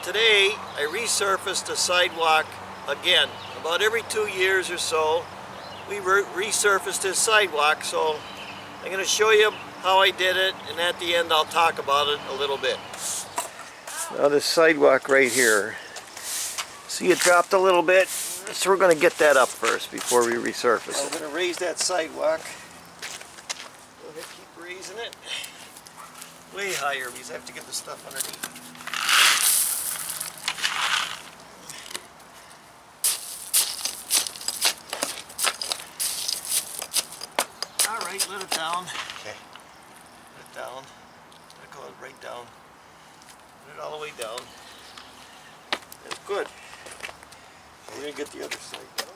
Today I resurfaced a sidewalk again. About every 2 years or so we resurfaced this sidewalk, so I'm going to show you how I did it, and at the end I'll talk about it a little bit. Now this sidewalk right here, see it dropped a little bit, so we're going to get that up first before we resurface it. I'm going to raise that sidewalk. Go ahead, keep raising it way higher because I have to get the stuff underneath. Alright, let it down. Okay. Let it down. I call it right down. Let it all the way down. That's good. We're going to get the other side down.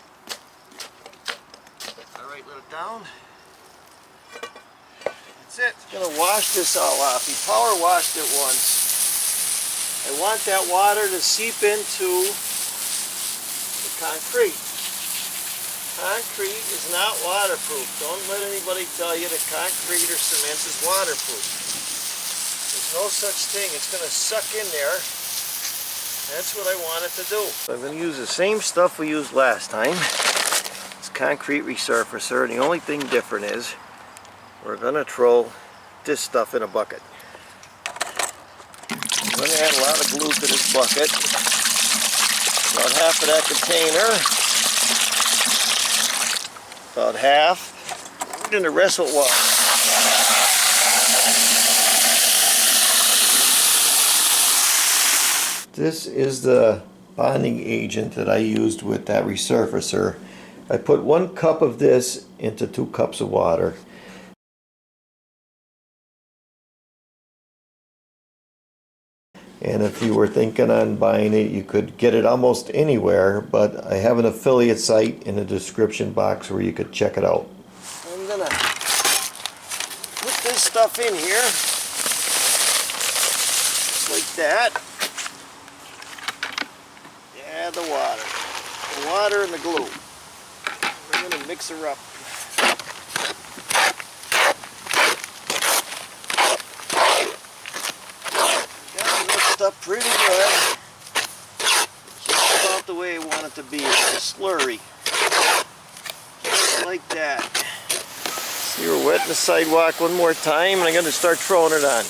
Alright, let it down. That's it. I'm going to wash this all off. We power washed it once. I want that water to seep into the concrete. Concrete is not waterproof. Don't let anybody tell you that concrete or cement is waterproof. There's no such thing. It's going to suck in there. That's what I want it to do. I'm going to use the same stuff we used last time. It's concrete resurfacer. And the only thing different is we're going to throw this stuff in a bucket. I'm going to add a lot of glue to this bucket. About half of that container. About half. We're going to rest with water. This is the bonding agent that I used with that resurfacer. I put 1 cup of this into 2 cups of water. And if you were thinking on buying it, you could get it almost anywhere, but I have an affiliate site in the description box where you could check it out. I'm gonna put this stuff in here, just like that. Add the water and the glue. We're gonna mix her up. Up pretty good. Just about the way I want it to be. It's a slurry. Just like that. See, we're wetting the sidewalk one more time, and I'm going to start throwing it on.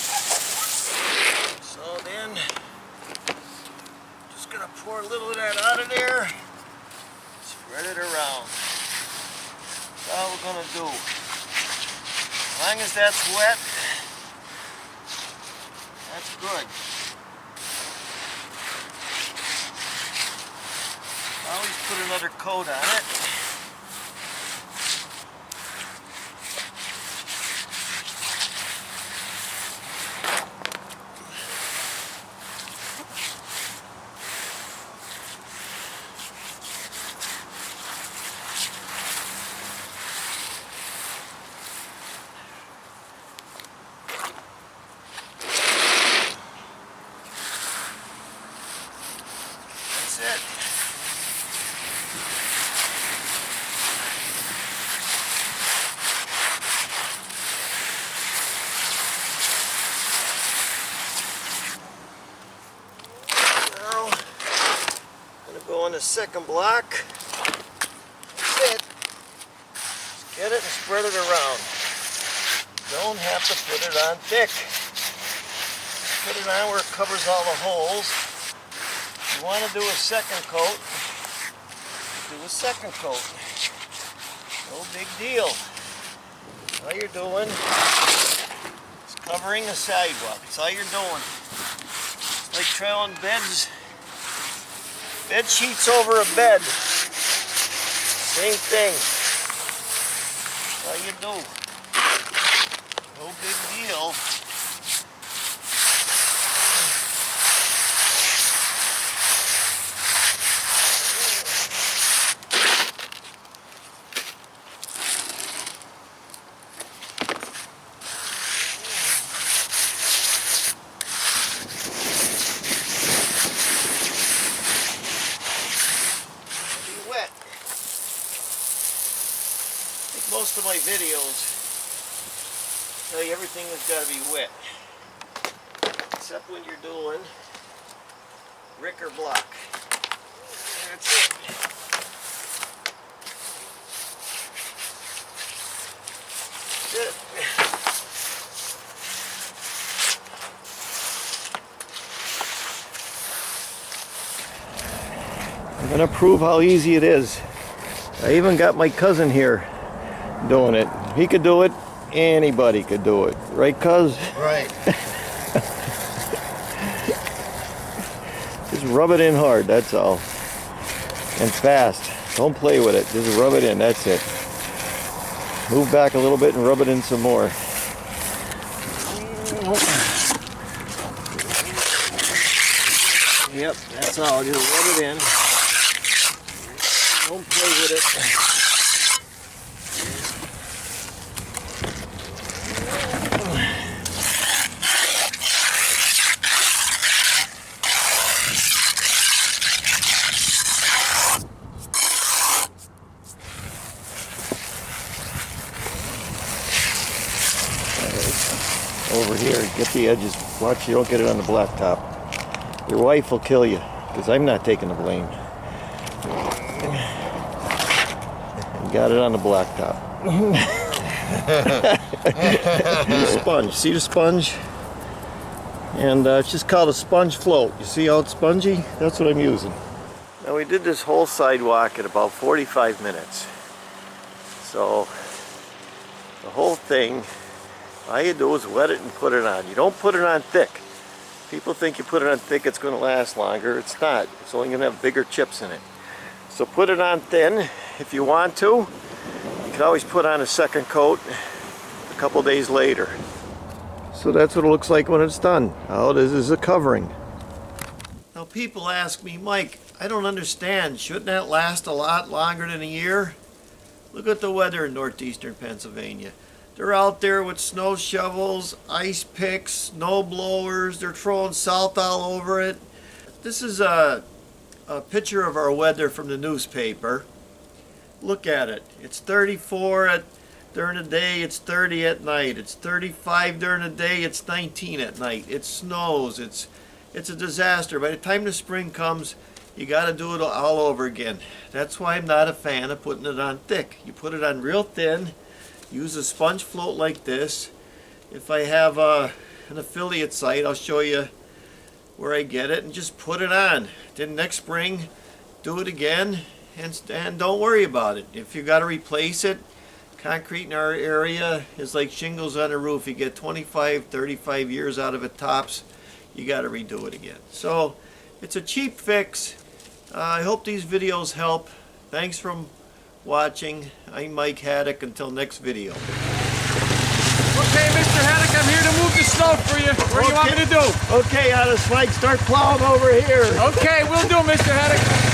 So then, just going to pour a little of that out of there. Spread it around. That's all we're going to do. As long as that's wet, that's good. Always put another coat on it. That's it. On the second block. That's it. Just get it and spread it around. Don't have to put it on thick. Put it on where it covers all the holes. If you want to do a second coat, do a second coat. No big deal. All you're doing is covering a sidewalk. That's all you're doing. It's like trailing bed sheets over a bed. Same thing. That's all you do. No big deal. Most of my videos tell you everything has got to be wet, except when you're doing Ricker block. That's it. That's it. I'm gonna prove how easy it is. I even got my cousin here doing it. He could do it, anybody could do it. Right, cuz? Right. Just rub it in hard, that's all. And fast. Don't play with it. Just rub it in, that's it. Move back a little bit and rub it in some more. Yep, that's all. Just rub it in. Don't play with it. Over here, get the edges. Watch you don't get it on the blacktop. Your wife will kill you, because I'm not taking the blame. You got it on the blacktop. Sponge. See the sponge? And it's just called a sponge float. You see how it's spongy? That's what I'm using. Now we did this whole sidewalk in about 45 minutes. So the whole thing, all you do is wet it and put it on. You don't put it on thick. People think you put it on thick, it's going to last longer. It's not. It's only going to have bigger chips in it. So put it on thin if you want to. You can always put on a second coat a couple days later. So that's what it looks like when it's done. All it is a covering. Now people ask me, Mike, I don't understand. Shouldn't that last a lot longer than a year? Look at the weather in northeastern Pennsylvania. They're out there with snow shovels, ice picks, snow blowers. They're throwing salt all over it. This is a picture of our weather from the newspaper. Look at it. It's 34 during the day, it's 30 at night. It's 35 during the day, it's 19 at night. It snows. It's a disaster. By the time the spring comes, you got to do it all over again. That's why I'm not a fan of putting it on thick. You put it on real thin. Use a sponge float like this. If I have an affiliate site, I'll show you where I get it and just put it on. Then next spring, do it again and don't worry about it. If you got to replace it, concrete in our area is like shingles on a roof. You get 25, 35 years out of it tops, you got to redo it again. So it's a cheap fix. I hope these videos help. Thanks for watching. I'm Mike Haduck. Until next video. Okay, Mr. Haduck, I'm here to move the snow for you. What do you want me to do? Okay, Honest Mike, start plowing over here. Okay, we'll do, Mr. Haduck.